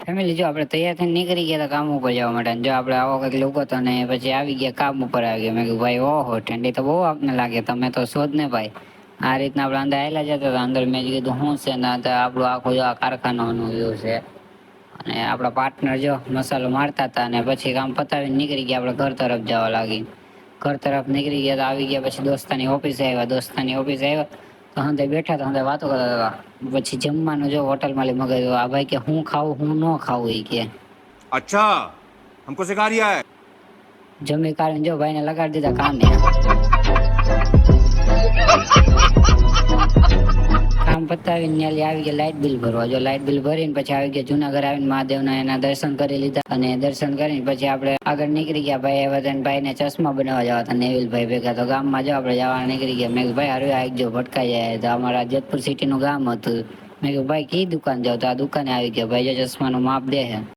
Family જો આપણે તૈયાર થઈને નીકળી ગયા હતા કામ ઉપર જવા માટે. જો આપણે આવો કંઈક લોકો તો ને પછી આવી ગયા કામ ઉપર આવી ગયા. મેં કીધું ભાઈ ઓહો ઠંડી તો બહુ આપને લાગે, તમે તો શોધ ને ભાઈ. આ રીતના આપણે અંદર આવેલા જતા હતા. અંદર મેં કીધું શું છે ને આપણું આખું આ કારખાનાનું વ્યૂ છે. અને આપણા પાર્ટનર જો મસાલો મારતા હતા અને પછી કામ પતાવીને નીકળી ગયા. આપણે ઘર તરફ જવા લાગી. ઘર તરફ નીકળી ગયા તો આવી ગયા પછી દોસ્તાની ઓફિસે આવ્યા. દોસ્તાની ઓફિસે આવ્યા તો હંધે બેઠા તો હંધે વાતો કરતા હતા. પછી જમવાનું જો હોટલ માલિક મગાવ્યું. આ ભાઈ કે હું ખાવું હું ન ખાવું એ કે. अच्छा हमको सिखा रिया है। જમી કાઢીને જો ભાઈને લગાડી દીધા કામે. કામ પતાવીને ન્યાલી આવી ગયા લાઇટ બિલ ભરવા. જો લાઇટ બિલ ભરીને પછી આવી ગયા જુનાગઢ આવીને મહાદેવના એના દર્શન કરી લીધા. અને દર્શન કરીને પછી આપણે આગળ નીકળી ગયા. ભાઈ આવ્યા હતા ભાઈને ચશ્મા બનાવવા જવા હતા નેવિલભાઈ ભેગા. તો ગામમાં જો આપણે જવા નીકળી ગયા. મેં કીધું ભાઈ હારું આવજો ભટકાઈ જાય. તો અમારા જેતપુર સિટીનું ગામ હતું. મેં કીધું ભાઈ કઈ દુકાન જાવ? તો આ દુકાને આવી ગયા. ભાઈ જો ચશ્માનું માપ દે છે.